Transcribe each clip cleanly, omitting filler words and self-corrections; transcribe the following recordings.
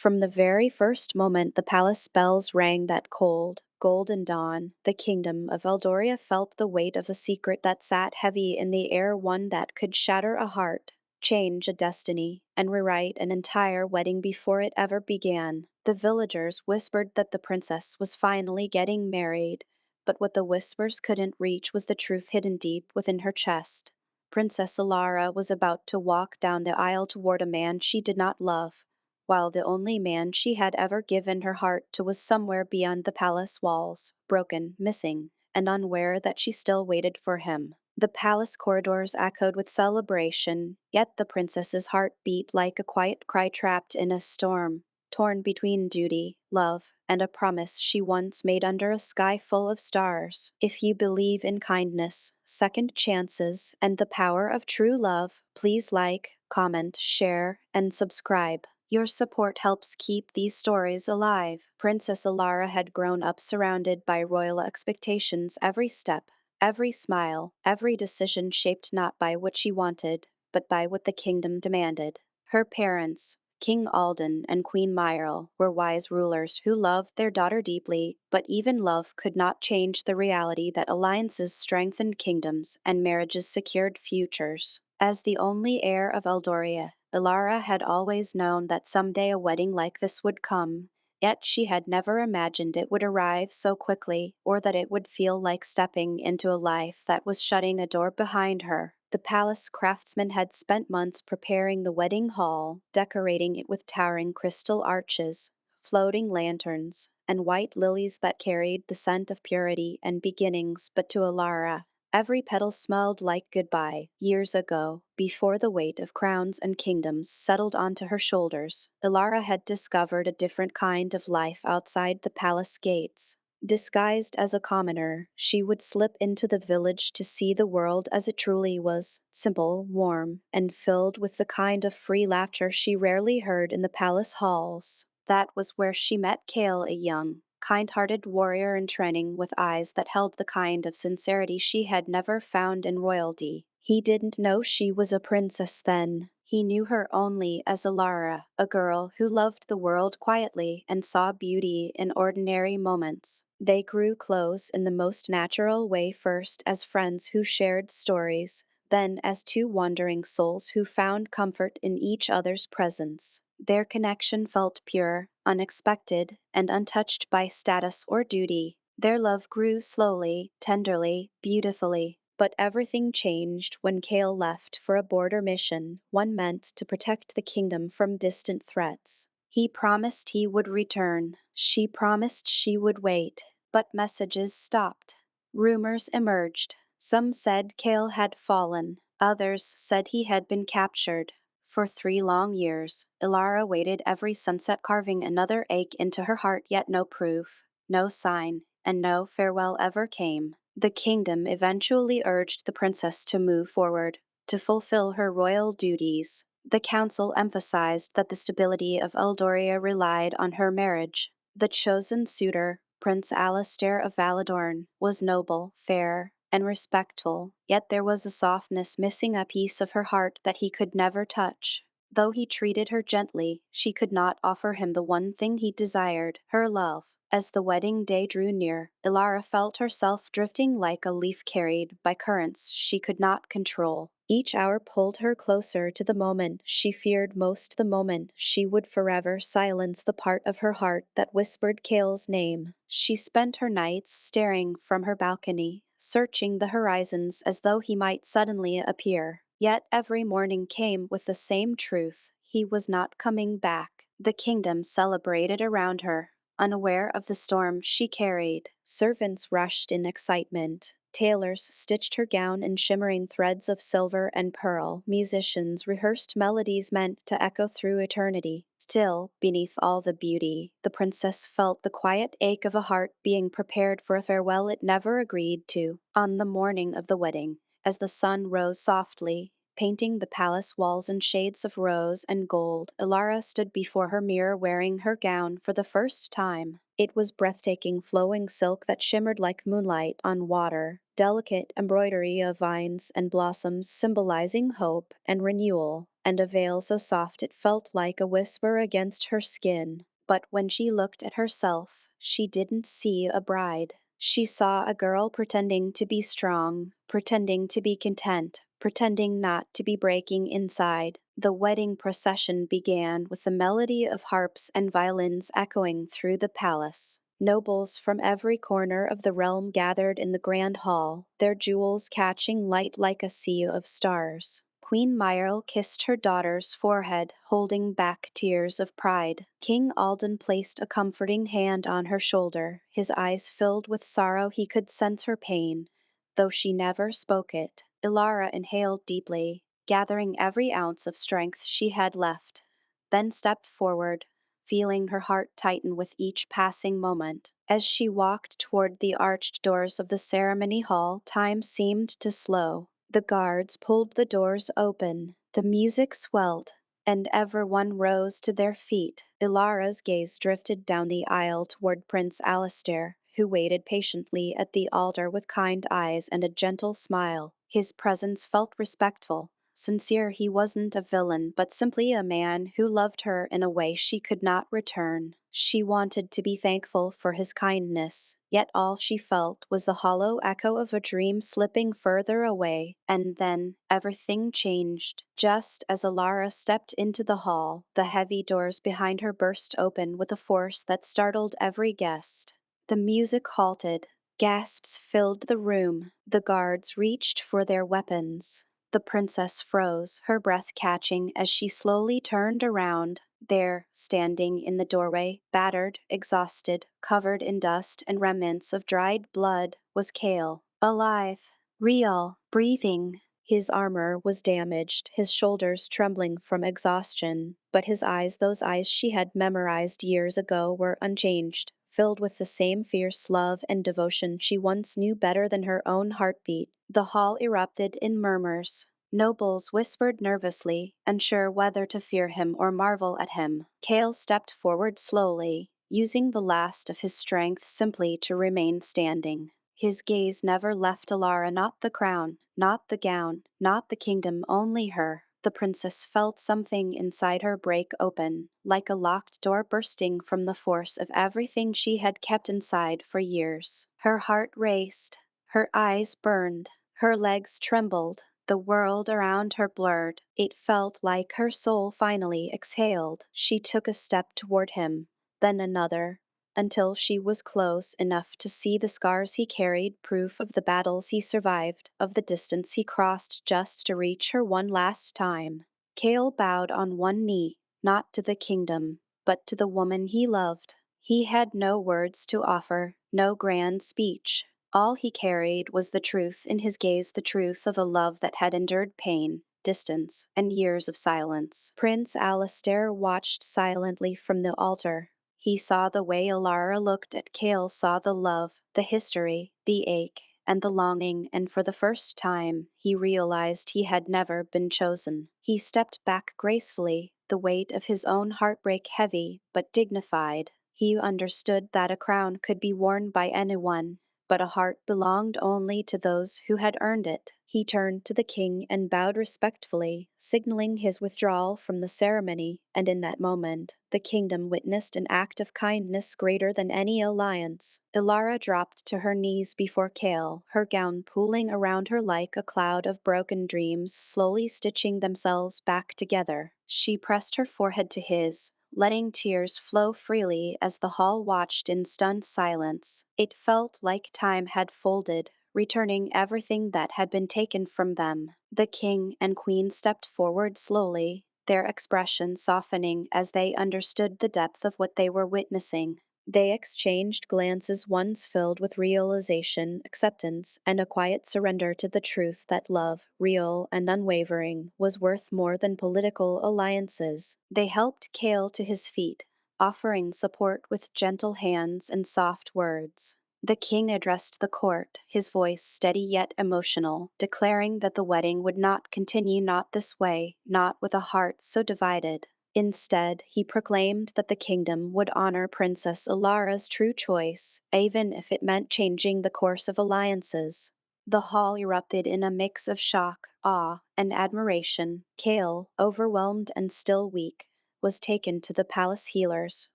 From the very first moment the palace bells rang that cold, golden dawn, the kingdom of Eldoria felt the weight of a secret that sat heavy in the air, one that could shatter a heart, change a destiny, and rewrite an entire wedding before it ever began. The villagers whispered that the princess was finally getting married, but what the whispers couldn't reach was the truth hidden deep within her chest. Princess Elara was about to walk down the aisle toward a man she did not love, while the only man she had ever given her heart to was somewhere beyond the palace walls, broken, missing, and unaware that she still waited for him. The palace corridors echoed with celebration, yet the princess's heart beat like a quiet cry trapped in a storm, torn between duty, love, and a promise she once made under a sky full of stars. If you believe in kindness, second chances, and the power of true love, please like, comment, share, and subscribe. Your support helps keep these stories alive. Princess Elara had grown up surrounded by royal expectations every step, every smile, every decision shaped not by what she wanted, but by what the kingdom demanded. Her parents, King Alden and Queen Myrtle, were wise rulers who loved their daughter deeply, but even love could not change the reality that alliances strengthened kingdoms and marriages secured futures. As the only heir of Eldoria, Elara had always known that someday a wedding like this would come, yet she had never imagined it would arrive so quickly or that it would feel like stepping into a life that was shutting a door behind her. The palace craftsmen had spent months preparing the wedding hall, decorating it with towering crystal arches, floating lanterns, and white lilies that carried the scent of purity and beginnings, but to Elara, every petal smelled like goodbye. Years ago, before the weight of crowns and kingdoms settled onto her shoulders, Elara had discovered a different kind of life outside the palace gates. Disguised as a commoner, she would slip into the village to see the world as it truly was, simple, warm, and filled with the kind of free laughter she rarely heard in the palace halls. That was where she met Kale, a young, kind-hearted warrior in training with eyes that held the kind of sincerity she had never found in royalty. He didn't know she was a princess then. He knew her only as Elara, a girl who loved the world quietly and saw beauty in ordinary moments. They grew close in the most natural way, first as friends who shared stories, then as two wandering souls who found comfort in each other's presence. Their connection felt pure, unexpected, and untouched by status or duty. Their love grew slowly, tenderly, beautifully. But everything changed when Kale left for a border mission, one meant to protect the kingdom from distant threats. He promised he would return. She promised she would wait. But messages stopped. Rumors emerged. Some said Kale had fallen. Others said he had been captured. For 3 long years, Elara waited every sunset, carving another ache into her heart, yet no proof, no sign, and no farewell ever came. The kingdom eventually urged the princess to move forward, to fulfill her royal duties. The council emphasized that the stability of Eldoria relied on her marriage. The chosen suitor, Prince Alistair of Valadorn, was noble, fair, and respectful, yet there was a softness missing, a piece of her heart that he could never touch. Though he treated her gently, she could not offer him the one thing he desired, her love. As the wedding day drew near, Elara felt herself drifting like a leaf carried by currents she could not control. Each hour pulled her closer to the moment she feared most, the moment she would forever silence the part of her heart that whispered Kale's name. She spent her nights staring from her balcony, searching the horizons as though he might suddenly appear. Yet every morning came with the same truth: he was not coming back. The kingdom celebrated around her, unaware of the storm she carried. Servants rushed in excitement. Tailors stitched her gown in shimmering threads of silver and pearl. Musicians rehearsed melodies meant to echo through eternity. Still, beneath all the beauty, the princess felt the quiet ache of a heart being prepared for a farewell it never agreed to. On the morning of the wedding, as the sun rose softly, painting the palace walls in shades of rose and gold, Elara stood before her mirror wearing her gown for the first time. It was breathtaking, flowing silk that shimmered like moonlight on water, delicate embroidery of vines and blossoms symbolizing hope and renewal, and a veil so soft it felt like a whisper against her skin. But when she looked at herself, she didn't see a bride. She saw a girl pretending to be strong, pretending to be content, pretending not to be breaking inside. The wedding procession began with the melody of harps and violins echoing through the palace. Nobles from every corner of the realm gathered in the grand hall, their jewels catching light like a sea of stars. Queen Myrtle kissed her daughter's forehead, holding back tears of pride. King Alden placed a comforting hand on her shoulder, his eyes filled with sorrow. He could sense her pain, though she never spoke it. Elara inhaled deeply, gathering every ounce of strength she had left, then stepped forward, feeling her heart tighten with each passing moment. As she walked toward the arched doors of the ceremony hall, time seemed to slow. The guards pulled the doors open, the music swelled, and everyone rose to their feet. Ilara's gaze drifted down the aisle toward Prince Alistair, who waited patiently at the altar with kind eyes and a gentle smile. His presence felt respectful, sincere. He wasn't a villain, but simply a man who loved her in a way she could not return. She wanted to be thankful for his kindness, yet all she felt was the hollow echo of a dream slipping further away. And then everything changed. Just as Alara stepped into the hall, the heavy doors behind her burst open with a force that startled every guest. The music halted. Gasps filled the room. The guards reached for their weapons. The princess froze, her breath catching as she slowly turned around. There, standing in the doorway, battered, exhausted, covered in dust and remnants of dried blood, was Kale. Alive, real, breathing. His armor was damaged, his shoulders trembling from exhaustion, but his eyes, those eyes she had memorized years ago, were unchanged, filled with the same fierce love and devotion she once knew better than her own heartbeat. The hall erupted in murmurs. Nobles whispered nervously, unsure whether to fear him or marvel at him. Kale stepped forward slowly, using the last of his strength simply to remain standing. His gaze never left Alara, not the crown, not the gown, not the kingdom, only her. The princess felt something inside her break open, like a locked door bursting from the force of everything she had kept inside for years. Her heart raced, her eyes burned, her legs trembled, the world around her blurred. It felt like her soul finally exhaled. She took a step toward him, then another, until she was close enough to see the scars he carried, proof of the battles he survived, of the distance he crossed just to reach her one last time. Kale bowed on one knee, not to the kingdom, but to the woman he loved. He had no words to offer, no grand speech. All he carried was the truth in his gaze, the truth of a love that had endured pain, distance, and years of silence. Prince Alistair watched silently from the altar. He saw the way Alara looked at Kale, saw the love, the history, the ache, and the longing, and for the first time, he realized he had never been chosen. He stepped back gracefully, the weight of his own heartbreak heavy but dignified. He understood that a crown could be worn by anyone, but a heart belonged only to those who had earned it. He turned to the king and bowed respectfully, signaling his withdrawal from the ceremony, and in that moment, the kingdom witnessed an act of kindness greater than any alliance. Ilara dropped to her knees before Kale, her gown pooling around her like a cloud of broken dreams slowly stitching themselves back together. She pressed her forehead to his, letting tears flow freely as the hall watched in stunned silence. It felt like time had folded, returning everything that had been taken from them. The king and queen stepped forward slowly, their expressions softening as they understood the depth of what they were witnessing. They exchanged glances, once filled with realization, acceptance, and a quiet surrender to the truth that love, real and unwavering, was worth more than political alliances. They helped Kale to his feet, offering support with gentle hands and soft words. The king addressed the court, his voice steady yet emotional, declaring that the wedding would not continue, not this way, not with a heart so divided. Instead, he proclaimed that the kingdom would honor Princess Elara's true choice, even if it meant changing the course of alliances. The hall erupted in a mix of shock, awe, and admiration. Kale, overwhelmed and still weak, was taken to the palace healers,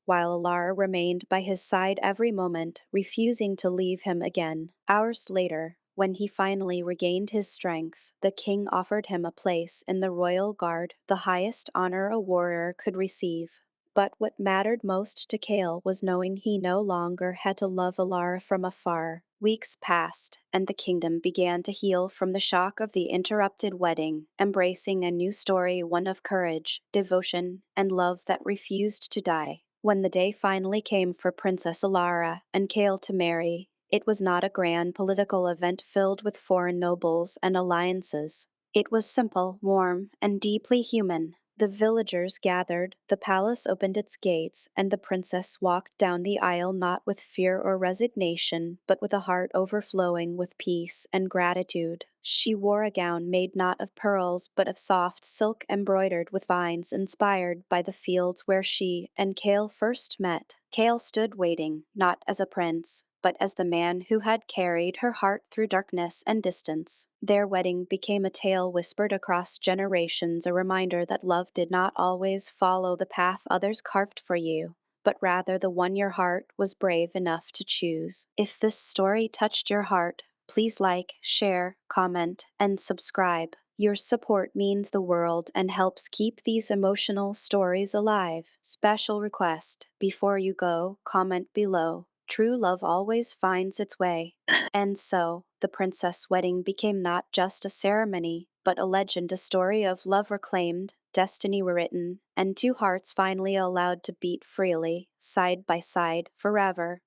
while Alara remained by his side every moment, refusing to leave him again. Hours later, when he finally regained his strength, the king offered him a place in the royal guard, the highest honor a warrior could receive. But what mattered most to Kale was knowing he no longer had to love Alara from afar. Weeks passed, and the kingdom began to heal from the shock of the interrupted wedding, embracing a new story, one of courage, devotion, and love that refused to die. When the day finally came for Princess Elara and Kale to marry, it was not a grand political event filled with foreign nobles and alliances. It was simple, warm, and deeply human. The villagers gathered, the palace opened its gates, and the princess walked down the aisle not with fear or resignation, but with a heart overflowing with peace and gratitude. She wore a gown made not of pearls but of soft silk embroidered with vines inspired by the fields where she and Kale first met. Kale stood waiting, not as a prince, but as the man who had carried her heart through darkness and distance. Their wedding became a tale whispered across generations, a reminder that love did not always follow the path others carved for you, but rather the one your heart was brave enough to choose. If this story touched your heart, please like, share, comment, and subscribe. Your support means the world and helps keep these emotional stories alive. Special request: before you go, comment below. True love always finds its way. And so, the princess wedding became not just a ceremony, but a legend, a story of love reclaimed, destiny rewritten, and two hearts finally allowed to beat freely, side by side, forever.